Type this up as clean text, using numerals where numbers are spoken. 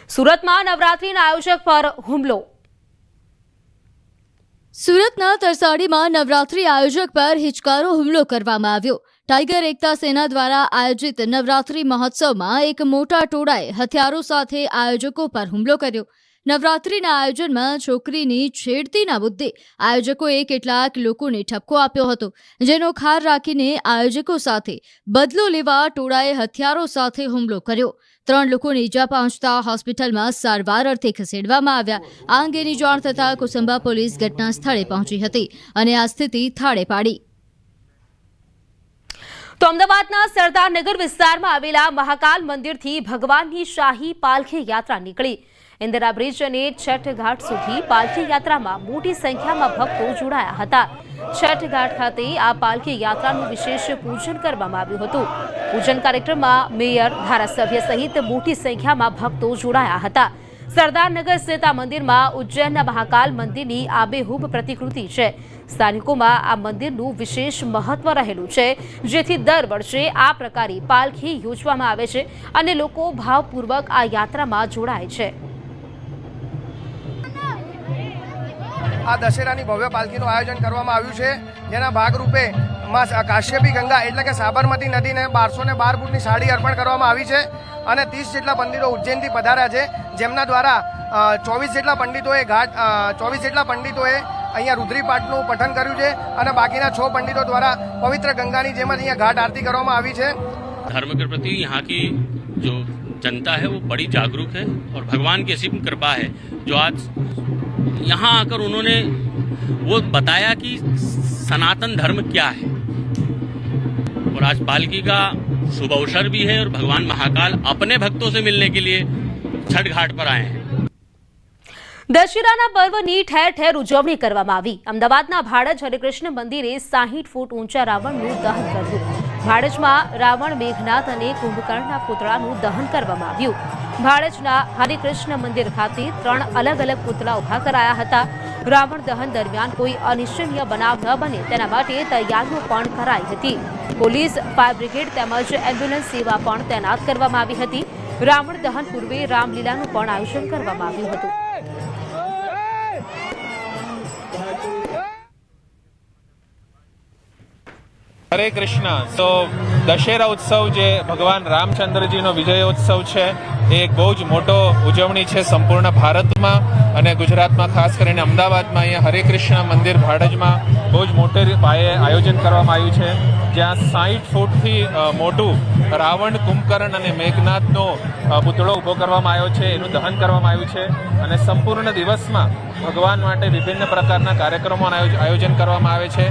સુરતમાં નવરાત્રીના આયોજક પર હુમલો। સુરતના તરસાડીમાં નવરાત્રી આયોજક પર હિચકારો હુમલો કરવામાં આવ્યો। ટાઈગર એકતા સેના દ્વારા આયોજિત નવરાત્રી મહોત્સવમાં એક મોટા ટોળાએ હથિયારો સાથે આયોજકો પર હુમલો કર્યો। નવરાત્રીના આયોજનમાં છોકરીની છેડતીના મુદ્દે આયોજકોએ કેટલાક લોકોને ઠપકો આપ્યો હતો, જેનો ખાર રાખીને આયોજકો સાથે બદલો લેવા ટોળાએ હથિયારો સાથે હુમલો કર્યો। 3 લોકોને ઈજા પહોંચતા હોસ્પિટલમાં સારવાર અર્થે ખસેડવામાં આવ્યા। આ અંગેની જાણ થતાં કુસુંબા પોલીસ ઘટના સ્થળે પહોંચી હતી અને આ સ્થિતિ થાળે પાડી। તો અમદાવાદના સરદારનગર વિસ્તારમાં આવેલા મહાકાલ મંદિરથી ભગવાનની શાહી પાલખી યાત્રા નીકળી। ઇન્દિરા બ્રિજ અને છઠ ઘાટ સુધી પાલખી યાત્રામાં મોટી સંખ્યામાં ભક્તો જોડાયા હતા। છઠ ઘાટ ખાતે આ પાલખી યાત્રાનું વિશેષ પૂજન કરવામાં આવ્યું હતું। પૂજન કાર્યક્રમમાં મેયર, ધારાસભ્ય સહિત મોટી સંખ્યામાં ભક્તો જોડાયા હતા। સરદારનગર સ્થિત આ મંદિરમાં ઉજ્જૈનના મહાકાલ મંદિરની આબેહૂબ પ્રતિકૃતિ છે। સ્થાનિકોમાં આ મંદિરનું વિશેષ મહત્વ રહેલું છે, જેથી દર વર્ષે આ પ્રકારે પાલખી યોજવામાં આવે છે અને લોકો ભાવપૂર્વક આ યાત્રામાં જોડાય છે। આ દશેરાની ભવ્ય પાલખીનું આયોજન કરવામાં આવ્યું છે, જેના ભાગરૂપે કાશ્યપી ગંગા એટલે કે સાબરમતી નદીને 1212 ફૂટની સાડી અર્પણ કરવામાં આવી છે અને 30 જેટલા પંડિતો ઉજ્જૈનથી પધાર્યા છે, જેમના દ્વારા 24 જેટલા પંડિતોએ અહીંયા રુદ્રીપાઠનું પઠન કર્યું છે અને બાકીના 6 પંડિતો દ્વારા પવિત્ર ગંગાની જેમ જ અહીંયા ઘાટ આરતી કરવામાં આવી છે। धर्म के प्रति यहाँ की जो जनता है वो बड़ी जागरूक है और भगवान की असीम कृपा है जो आज यहाँ आकर उन्होंने वो बताया कि सनातन धर्म क्या है और आज पालकी का शुभ अवसर भी है और भगवान महाकाल अपने भक्तों से मिलने के लिए छठ घाट पर आए हैं। દશેરાના પર્વની ઠેર ઠેર ઉજવણી કરવામાં આવી। અમદાવાદના ભાડજ હરિકૃષ્ણ મંદિરે 60 ફૂટ ઊંચા રાવણનું દહન કર્યું। ભાડજમાં રાવણ, મેઘનાથ અને કુંભકર્ણના પુતળાનું દહન કરવામાં આવ્યું। ભાડજના હરિકૃષ્ણ મંદિર ખાતે 3 અલગ અલગ પુતળા ઉભા કરાયા હતા। રાવણ દહન દરમિયાન કોઈ અનિચ્છનીય બનાવ ન બને તેના માટે તૈયારીઓ પણ કરાઈ હતી। પોલીસ, ફાયર બ્રિગેડ તેમજ એમ્બ્યુલન્સ સેવા પણ તૈનાત કરવામાં આવી હતી। રાવણ દહન પૂર્વે રામલીલાનું પણ આયોજન કરવામાં આવ્યું હતું। હરે કૃષ્ણ। તો દશેરા ઉત્સવ જે ભગવાન રામચંદ્રજીનો વિજયોત્સવ છે, એ એક બહુ જ મોટો ઉજવણી છે સંપૂર્ણ ભારતમાં અને ગુજરાતમાં, ખાસ કરીને અમદાવાદમાં અહીંયા હરે કૃષ્ણ મંદિર ભાડજમાં બહુ જ મોટે પાયે આયોજન કરવામાં આવ્યું છે, જ્યાં 60 ફૂટથી મોટું રાવણ, કુંભકર્ણ અને મેઘનાથનો પુતળો ઊભો કરવામાં આવ્યો છે, એનું દહન કરવામાં આવ્યું છે અને સંપૂર્ણ દિવસમાં ભગવાન માટે વિભિન્ન પ્રકારના કાર્યક્રમોનું આયોજન કરવામાં આવે છે।